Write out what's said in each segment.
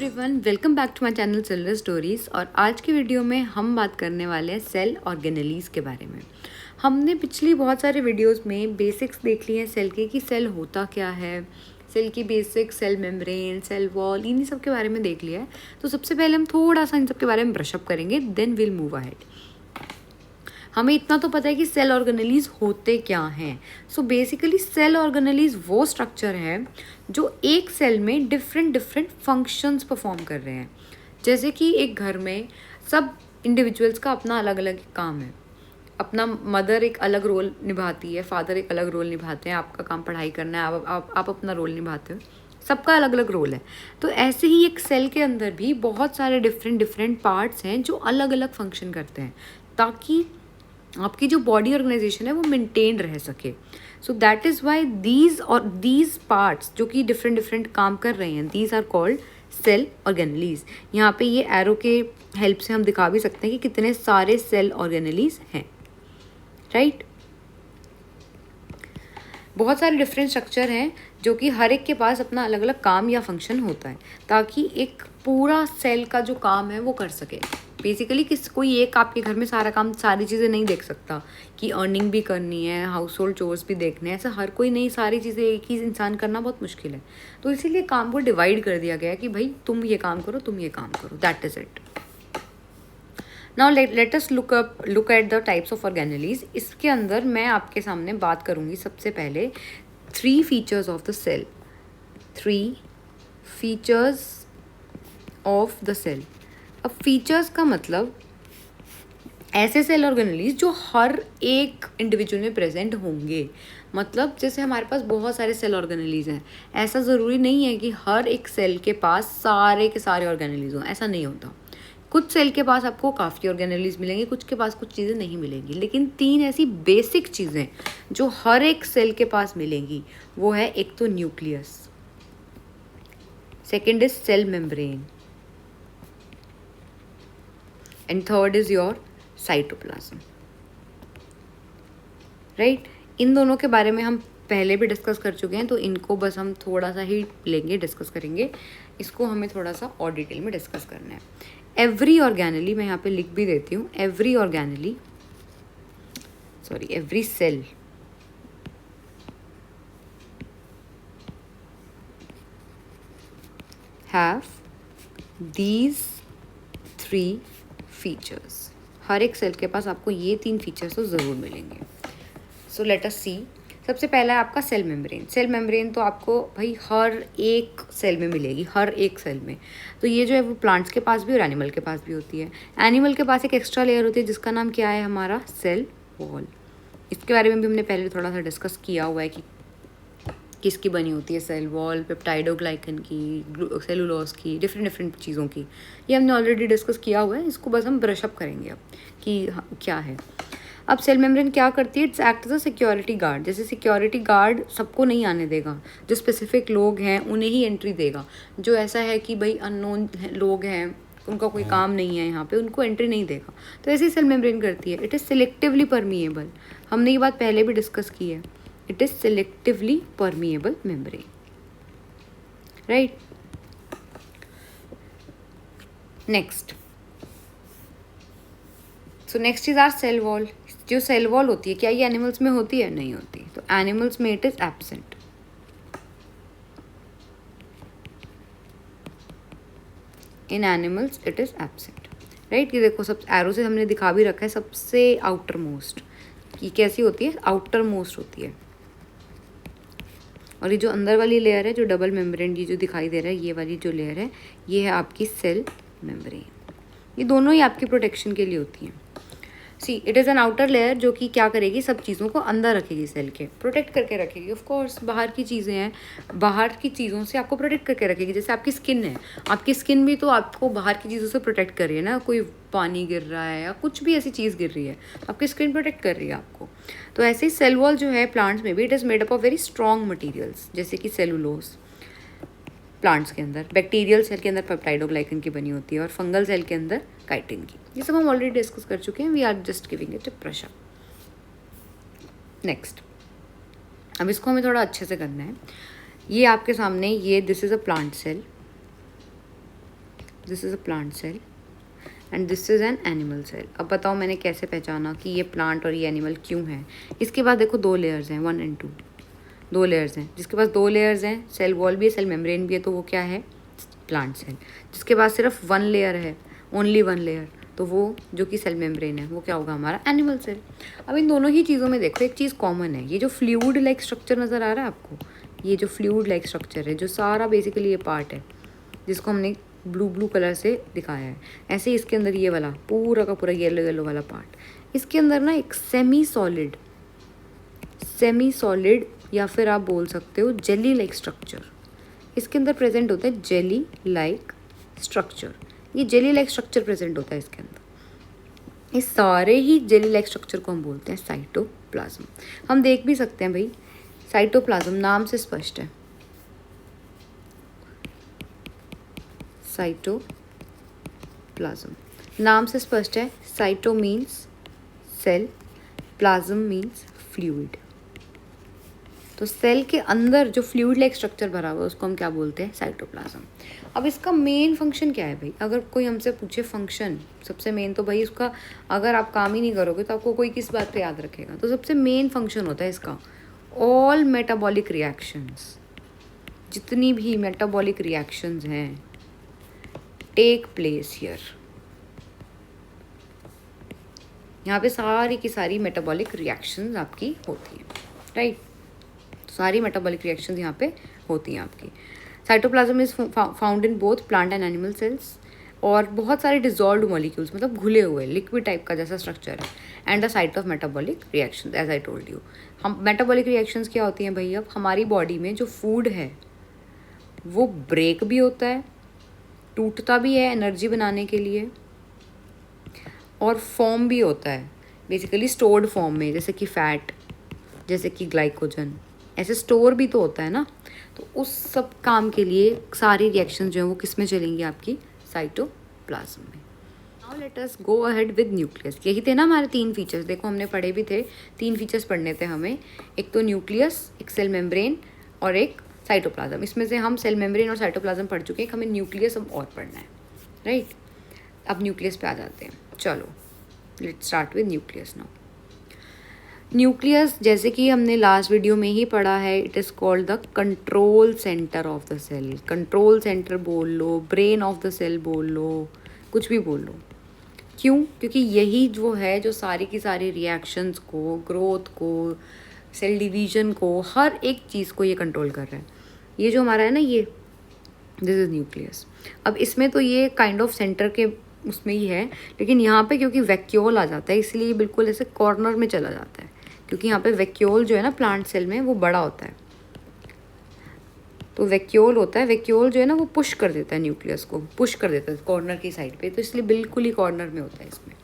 Everyone, welcome back to my channel cellular stories. और आज की वीडियो में हम बात करने वाले हैं सेल ऑर्गेनेलीज के बारे में। हमने पिछली बहुत सारे वीडियोस में बेसिक्स देख लिए हैं सेल के, कि सेल होता क्या है, सेल की basic, cell membrane, cell wall, इन्हीं सब के बारे में देख लिया है। तो सबसे पहले हम थोड़ा सा इन सब के बारे में ब्रशअप करेंगे, देन विल मूव अहेड। हमें इतना तो पता है कि सेल ऑर्गेनेलीज होते क्या हैं। सो बेसिकली सेल ऑर्गेनेलीज वो स्ट्रक्चर है जो एक सेल में डिफरेंट फंक्शंस परफॉर्म कर रहे हैं। जैसे कि एक घर में सब इंडिविजुअल्स का अपना अलग अलग काम है। अपना मदर एक अलग रोल निभाती है, फादर एक अलग रोल निभाते हैं, आपका काम पढ़ाई करना है, आप अपना रोल निभाते हो, सबका अलग अलग रोल है। तो ऐसे ही एक सेल के अंदर भी बहुत सारे डिफरेंट पार्ट्स हैं जो अलग अलग फंक्शन करते हैं, ताकि आपकी जो बॉडी ऑर्गेनाइजेशन है वो मेंटेन रह सके। So that is why these parts जो कि डिफरेंट काम कर रहे हैं, these are called cell organelles. यहाँ पे ये एरो के हेल्प से हम दिखा भी सकते हैं कि कितने सारे सेल ऑर्गेनेलीज हैं, राइट। बहुत सारे डिफरेंट स्ट्रक्चर हैं जो कि हर एक के पास अपना अलग अलग काम या फंक्शन होता है, ताकि एक पूरा सेल का जो काम है वो कर सके। बेसिकली कोई एक आपके घर में सारा काम, सारी चीज़ें नहीं देख सकता, कि अर्निंग भी करनी है, हाउस होल्ड चोर्स भी देखने हैं, ऐसा हर कोई नहीं, सारी चीज़ें एक ही इंसान करना बहुत मुश्किल है। तो इसीलिए काम को डिवाइड कर दिया गया है कि भाई तुम ये काम करो, तुम ये काम करो, that is it. Now let us look at the types of organelles. इसके अंदर मैं आपके सामने बात करूँगी सबसे पहले 3 features of the cell. 3 features of the cell. अब फीचर्स का मतलब ऐसे सेल ऑर्गेनेलीज जो हर एक इंडिविजुअल में प्रेजेंट होंगे। मतलब जैसे हमारे पास बहुत सारे सेल ऑर्गेनेलीज हैं, ऐसा ज़रूरी नहीं है कि हर एक सेल के पास सारे के सारे ऑर्गेनेलीज हों, ऐसा नहीं होता। कुछ सेल के पास आपको काफ़ी ऑर्गेनेलीज मिलेंगे, कुछ के पास कुछ चीज़ें नहीं मिलेंगी, लेकिन 3 ऐसी बेसिक चीज़ें जो हर एक सेल के पास मिलेंगी, वो है एक तो nucleus, second is cell membrane, and third is your cytoplasm, right. इन दोनों के बारे में हम पहले भी डिस्कस कर चुके हैं, तो इनको बस हम थोड़ा सा ही लेंगे, डिस्कस करेंगे। इसको हमें थोड़ा सा और डिटेल में डिस्कस करना है। एवरी ऑर्गेनेली, मैं यहाँ पे लिख भी देती हूँ, every cell have these 3 features. हर एक सेल के पास आपको ये 3 फीचर्स तो ज़रूर मिलेंगे। सो लेट अस सी। सबसे पहला है आपका सेल मेम्ब्रेन। सेल मेम्ब्रेन तो आपको भाई हर एक सेल में मिलेगी, हर एक सेल में। तो ये जो है वो प्लांट्स के पास भी और एनिमल के पास भी होती है। एनिमल के पास एक एक्स्ट्रा लेयर होती है जिसका नाम क्या है, हमारा सेल वॉल। इसके बारे में भी हमने पहले थोड़ा सा डिस्कस किया हुआ है कि किसकी बनी होती है सेल वॉल, पेप्टाइडोग्लाइकन की, सेलुलोज की, डिफरेंट चीज़ों की। ये हमने ऑलरेडी डिस्कस किया हुआ है, इसको बस हम ब्रशअप करेंगे अब कि क्या है। अब सेल मेम्ब्रेन क्या करती है, it's act as a security guard. जैसे सिक्योरिटी गार्ड सबको नहीं आने देगा, जो स्पेसिफिक लोग हैं उन्हें ही एंट्री देगा। जो ऐसा है कि भाई अननोन लोग हैं, उनका कोई काम नहीं है यहाँ पे, उनको एंट्री नहीं देगा। तो ऐसे ही सेल मेम्ब्रेन करती है। It is selectively permeable. हमने ये बात पहले भी डिस्कस की है। It is selectively permeable membrane, right. Next is our cell wall. जो सेल वॉल होती है, क्या ये एनिमल्स में होती है? नहीं होती। तो एनिमल्स में it is absent. In animals it is absent, right. ये देखो, सब एरो से हमने दिखा भी रखा है। सबसे आउटर मोस्ट ये कैसी होती है, आउटर मोस्ट होती है। और ये जो अंदर वाली लेयर है, जो डबल मेम्ब्रेन ये जो दिखाई दे रहा है, ये वाली जो लेयर है, ये है आपकी सेल मेम्ब्रेन। ये दोनों ही आपकी प्रोटेक्शन के लिए होती हैं। See, it is an outer layer जो कि क्या करेगी, सब चीज़ों को अंदर रखेगी, सेल के प्रोटेक्ट करके रखेगी। ऑफ कोर्स बाहर की चीज़ें हैं, बाहर की चीज़ों से आपको प्रोटेक्ट करके रखेगी। जैसे आपकी स्किन है, आपकी स्किन भी तो आपको बाहर की चीज़ों से प्रोटेक्ट कर रही है ना। कोई पानी गिर रहा है या कुछ भी ऐसी चीज़ गिर रही है, आपकी स्किन प्रोटेक्ट कर रही है आपको। तो ऐसे ही सेल वॉल जो है प्लांट्स में भी, it is made up of very strong materials, जैसे कि सेलुलोज प्लांट्स के अंदर, बैक्टीरियल सेल के अंदर पेप्टाइडोग्लाइकन की बनी होती है, और फंगल सेल के अंदर काइटिन की। ये सब हम ऑलरेडी डिस्कस कर चुके हैं। We are just giving it a brush up. Next, अब इसको हमें थोड़ा अच्छे से करना है। ये आपके सामने, ये this is a plant cell, this is a plant cell and this is an animal cell. अब बताओ मैंने कैसे पहचाना कि ये प्लांट और ये एनिमल क्यों है। इसके बाद देखो 2 लेयर्स हैं, 1 and 2, 2 लेयर्स हैं। जिसके पास 2 लेयर्स हैं, सेल वॉल भी है, सेल मेम्ब्रेन भी है, तो वो क्या है, प्लांट सेल। जिसके पास सिर्फ 1 लेयर है, ओनली 1 लेयर, तो वो जो कि सेल मेम्ब्रेन है, वो क्या होगा, हमारा एनिमल सेल। अब इन दोनों ही चीज़ों में देखो एक चीज़ कॉमन है, ये जो फ्लूइड लाइक स्ट्रक्चर नज़र आ रहा है आपको, ये जो फ्लूइड लाइक स्ट्रक्चर है, जो सारा बेसिकली ये पार्ट है जिसको हमने ब्लू कलर से दिखाया है, ऐसे इसके अंदर ये वाला पूरा का पूरा येलो वाला पार्ट, इसके अंदर ना एक सेमी सॉलिड या फिर आप बोल सकते हो जेली लाइक स्ट्रक्चर इसके अंदर प्रेजेंट होता है। जेली लाइक स्ट्रक्चर, ये जेली लाइक स्ट्रक्चर प्रेजेंट होता है इसके अंदर। इस सारे ही जेली लाइक स्ट्रक्चर को हम बोलते हैं साइटोप्लाज्म। हम देख भी सकते हैं भाई, साइटोप्लाज्म नाम से स्पष्ट है, साइटोप्लाज्म नाम से स्पष्ट है। Cyto means cell, plasm means fluid. तो सेल के अंदर जो फ्लूइड लाइक स्ट्रक्चर भरा हुआ है उसको हम क्या बोलते हैं, साइटोप्लाज्म। अब इसका मेन फंक्शन क्या है भाई, अगर कोई हमसे पूछे फंक्शन, सबसे मेन तो भाई उसका, अगर आप काम ही नहीं करोगे तो आपको कोई किस बात पे याद रखेगा। तो सबसे मेन फंक्शन होता है इसका, ऑल मेटाबॉलिक रिएक्शंस, जितनी भी मेटाबॉलिक रिएक्शंस हैं टेक प्लेस हियर। यहाँ पे सारी की सारी मेटाबॉलिक रिएक्शंस आपकी होती हैं, राइट। सारी मेटाबॉलिक रिएक्शंस यहाँ पे होती हैं आपकी। Cytoplasm is found in both plant and animal cells, और बहुत सारे डिजॉल्व्ड मॉलिक्यूल्स, मतलब घुले हुए लिक्विड टाइप का जैसा स्ट्रक्चर है, and the site of metabolic reactions as I told you. हम मेटाबॉलिक रिएक्शंस क्या होती हैं भाई, अब हमारी बॉडी में जो फूड है वो ब्रेक भी होता है, टूटता भी है एनर्जी बनाने के लिए, और फॉर्म भी होता है बेसिकली स्टोर्ड फॉर्म में, जैसे कि फैट, जैसे कि ग्लाइकोजन, ऐसे स्टोर भी तो होता है ना। तो उस सब काम के लिए सारी रिएक्शन जो है वो किस में चलेंगी, आपकी साइटोप्लाज्म में। Now let us go ahead with nucleus. यही थे ना हमारे 3 फीचर्स, देखो हमने पढ़े भी थे, 3 फीचर्स पढ़ने थे हमें, एक तो न्यूक्लियस, एक सेल मेम्ब्रेन और एक साइटोप्लाज्म। इसमें से हम सेल मेम्ब्रेन और साइटोप्लाज्म पढ़ चुके हैं, हमें न्यूक्लियस अब और पढ़ना है, राइट। अब न्यूक्लियस पे आ जाते हैं, चलो let's start with nucleus now. Nucleus जैसे कि हमने लास्ट वीडियो में ही पढ़ा है, it is called the control centre of the cell. Control centre बोल लो, ब्रेन ऑफ द सेल बोल लो, कुछ भी बोल लो। क्यों? क्योंकि यही जो है जो सारी की सारी रिएक्शंस को, ग्रोथ को, सेल डिवीजन को, हर एक चीज़ को ये कंट्रोल कर रहा है। ये जो हमारा है ना, ये दिस इज़ न्यूक्लियस। अब इसमें तो ये काइंड ऑफ सेंटर के उसमें ही है, लेकिन यहाँ पे क्योंकि वैक्यूल आ जाता है इसलिए बिल्कुल ऐसे कॉर्नर में चला जाता है, क्योंकि यहाँ पे वैक्यूल जो है ना प्लांट सेल में वो बड़ा होता है। तो वैक्यूल होता है, वैक्यूल जो है ना वो पुश कर देता है न्यूक्लियस को, पुश कर देता है कॉर्नर की साइड पे, तो इसलिए बिल्कुल ही कॉर्नर में होता है इसमें।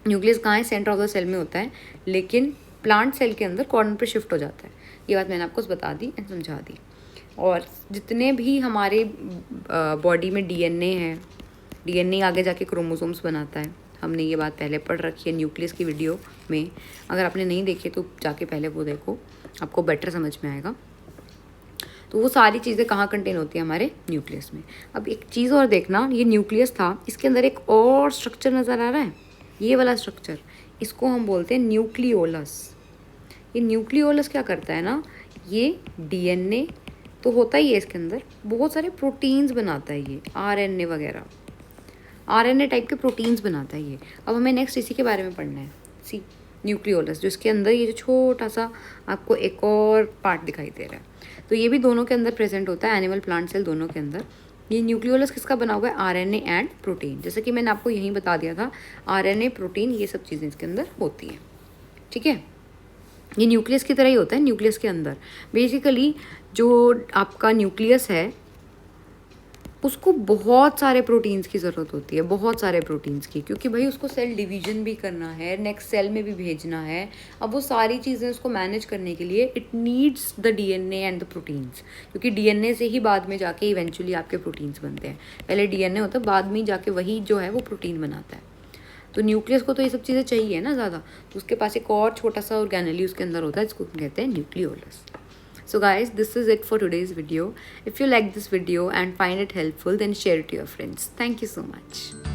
न्यूक्लियस कहाँ है, सेंटर ऑफ द सेल में होता है, लेकिन प्लांट सेल के अंदर कॉर्नर पे शिफ्ट हो जाता है। ये बात मैंने आपको बता दी एंड समझा दी। और जितने भी हमारे बॉडी में डीएनए है, डीएनए आगे जाके क्रोमोसोम्स बनाता है, हमने ये बात पहले पढ़ रखी है न्यूक्लियस की वीडियो में। अगर आपने नहीं देखी तो जाके पहले वो देखो, आपको बेटर समझ में आएगा। तो वो सारी चीज़ें कहाँ कंटेन होती है, हमारे न्यूक्लियस में। अब एक चीज़ और देखना, ये न्यूक्लियस था, इसके अंदर एक और स्ट्रक्चर नज़र आ रहा है, ये वाला स्ट्रक्चर, इसको हम बोलते हैं न्यूक्लियोलस। ये न्यूक्लियोलस क्या करता है ना, ये डीएनए तो होता ही है इसके अंदर, बहुत सारे प्रोटीन्स बनाता है ये, आरएनए वगैरह, आरएनए टाइप के प्रोटीन्स बनाता है ये। अब हमें नेक्स्ट इसी के बारे में पढ़ना है, सी न्यूक्लियोलस, जो इसके अंदर ये जो छोटा सा आपको एक और पार्ट दिखाई दे रहा है, तो ये भी दोनों के अंदर प्रेजेंट होता है, एनिमल प्लांट सेल दोनों के अंदर। ये न्यूक्लियोलस किसका बना हुआ है, आरएनए एंड प्रोटीन, जैसे कि मैंने आपको यहीं बता दिया था, आरएनए, प्रोटीन, ये सब चीज़ें इसके अंदर होती हैं, ठीक है। ये न्यूक्लियस की तरह ही होता है। न्यूक्लियस के अंदर बेसिकली जो आपका न्यूक्लियस है उसको बहुत सारे प्रोटीन्स की ज़रूरत होती है, बहुत सारे प्रोटीन्स की, क्योंकि भाई उसको सेल डिवीजन भी करना है, नेक्स्ट सेल में भी भेजना है। अब वो सारी चीज़ें उसको मैनेज करने के लिए it needs the DNA and the proteins, क्योंकि डीएनए से ही बाद में जाके इवेंचुअली आपके प्रोटीन्स बनते हैं। पहले डीएनए होता है, बाद में जाके वही जो है वो प्रोटीन बनाता है। तो न्यूक्लियस को तो ये सब चीज़ें चाहिए ना ज़्यादा, तो उसके पास एक और छोटा सा ऑर्गेनेली उसके अंदर होता है, जिसको कहते हैं nucleolus. So guys, this is it for today's video. If you like this video and find it helpful, then share it to your friends. Thank you so much.